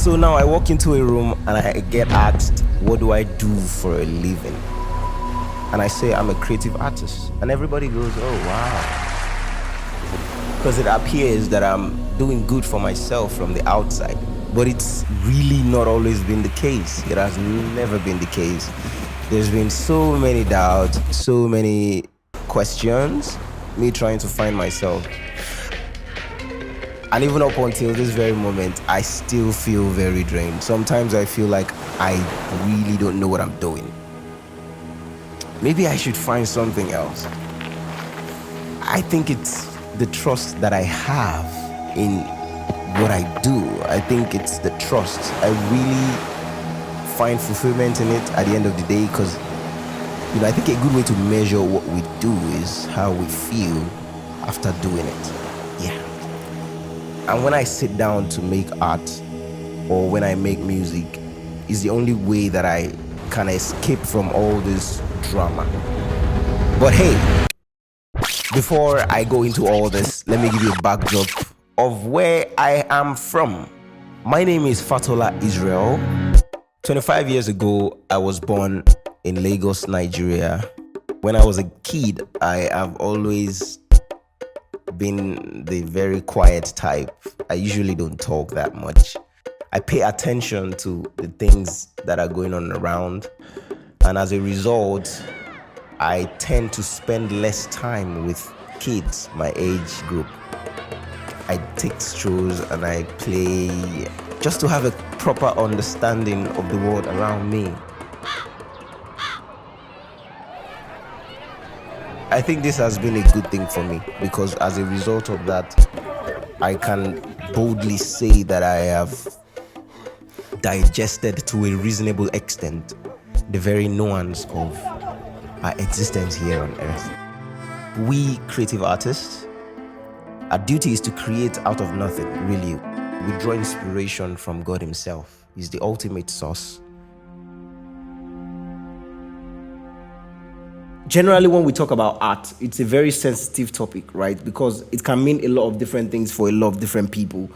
So now I walk into a room and I get asked, what do I do for a living? And I say, I'm a creative artist. And everybody goes, oh, wow. Because it appears that I'm doing good for myself from the outside. But it's really not always been the case. It has never been the case. There's been so many doubts, so many questions, me trying to find myself. And even up until this very moment, I still feel very drained. Sometimes I feel like I really don't know what I'm doing. Maybe I should find something else. I think it's the trust that I have in what I do. I think it's the trust. I really find fulfillment in it at the end of the day because, I think a good way to measure what we do is how we feel after doing it. Yeah. And when I sit down to make art or when I make music, is the only way that I can escape from all this drama. But hey, before I go into all this, let me give you a backdrop of where I am from. My name is Fatola Israel. 25 years ago, I was born in Lagos, Nigeria. When I was a kid, I have always been the very quiet type. I usually don't talk that much. I pay attention to the things that are going on around. And as a result, I tend to spend less time with kids, my age group. I take strolls and I play just to have a proper understanding of the world around me. I think this has been a good thing for me because as a result of that, I can boldly say that I have digested to a reasonable extent the very nuance of our existence here on earth. We creative artists, our duty is to create out of nothing, really. We draw inspiration from God Himself. He's the ultimate source. Generally, when we talk about art, it's a very sensitive topic, right? Because it can mean a lot of different things for a lot of different people.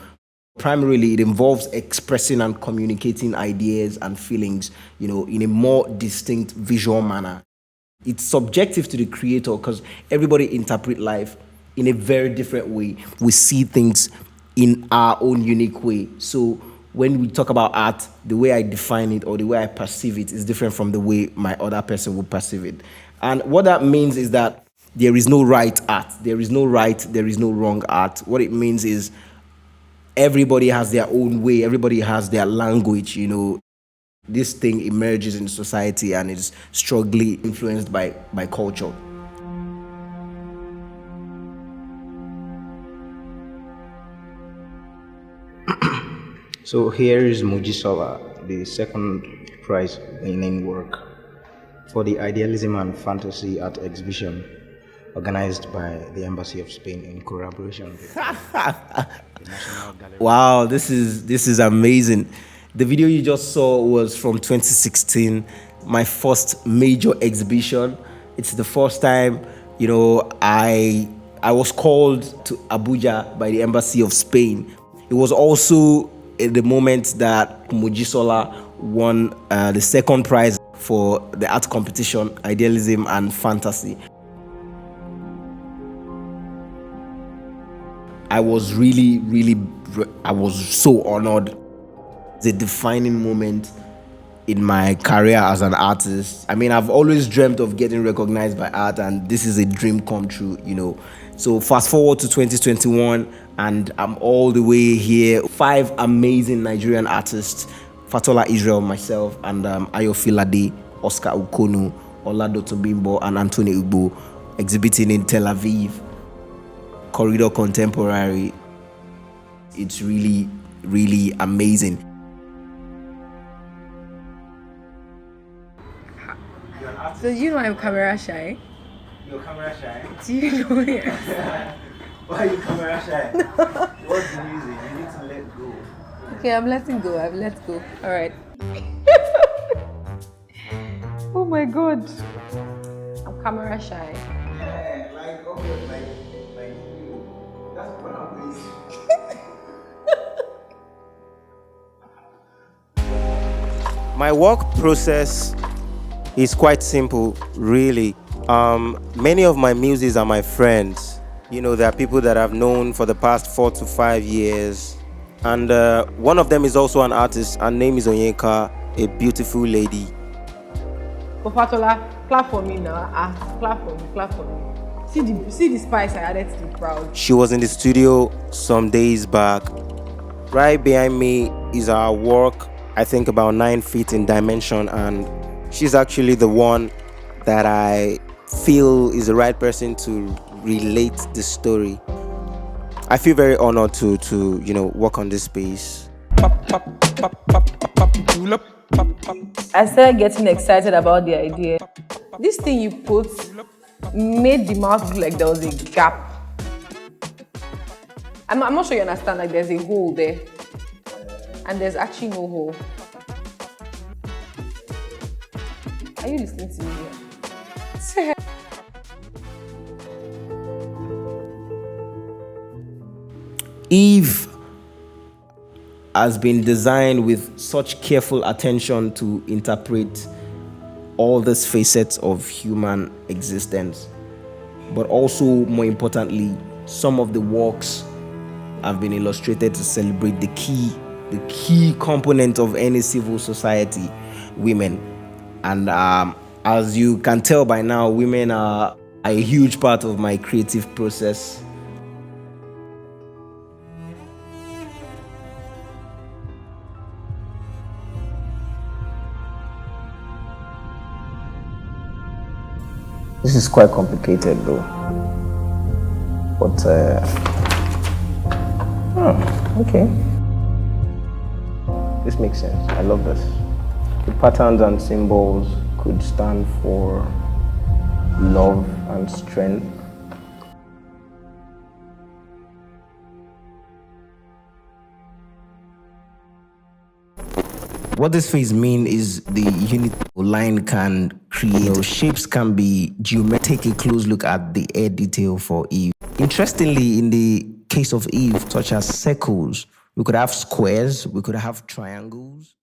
Primarily, it involves expressing and communicating ideas and feelings, in a more distinct visual manner. It's subjective to the creator because everybody interprets life in a very different way. We see things in our own unique way. So when we talk about art, the way I define it or the way I perceive it is different from the way my other person would perceive it. And what that means is that there is no right art. There is no right, there is no wrong art. What it means is everybody has their own way. Everybody has their language, This thing emerges in society and is strongly influenced by culture. So here is Mujisola, the second prize winning work for the Idealism and Fantasy Art Exhibition organized by the Embassy of Spain in collaboration with the National Gallery. Wow, this is amazing. The video you just saw was from 2016, my first major exhibition. It's the first time, I was called to Abuja by the Embassy of Spain. It was also at the moment that Mujisola won the second prize for the art competition, Idealism and Fantasy. I was I was so honored. It's a defining moment in my career as an artist. I mean, I've always dreamt of getting recognized by art, and this is a dream come true, So fast forward to 2021, and I'm all the way here. 5 amazing Nigerian artists, Fatola Israel, myself, and Ayo Filade, Oscar Ukonu, Olado Tobimbo, and Anthony Ugbo, exhibiting in Tel Aviv, Corridor Contemporary. It's really, really amazing. So I'm camera shy? You're camera shy? Do you know it? Why are you camera shy? What's the music? You need to let go. Okay, I'm letting go. I've let go. All right. Oh my God. I'm camera shy. Yeah, like you. That's what I'm doing. My work process is quite simple, really. Many of my muses are my friends. You know, there are people that I've known for the past 4 to 5 years. And one of them is also an artist. Her name is Onyeka, a beautiful lady. For Fatola, clap for me now. Clap for me, clap for me. See the spice I added to the crowd. She was in the studio some days back. Right behind me is our work, I think about 9 feet in dimension, and she's actually the one that I feel is the right person to relate the story. I feel very honored to work on this space. I started getting excited about the idea. This thing you put made the mouth look like there was a gap. I'm not sure you understand, like there's a hole there. And there's actually no hole. Are you listening to me here? Eve has been designed with such careful attention to interpret all these facets of human existence. But also, more importantly, some of the works have been illustrated to celebrate the key component of any civil society, women. And as you can tell by now, women are a huge part of my creative process. This is quite complicated though. But okay. This makes sense. I love this. The patterns and symbols could stand for love and strength. What this phase means is the unit line can create, shapes can be geometric. Take a close look at the air detail for Eve. Interestingly, in the case of Eve, such as circles, we could have squares, we could have triangles.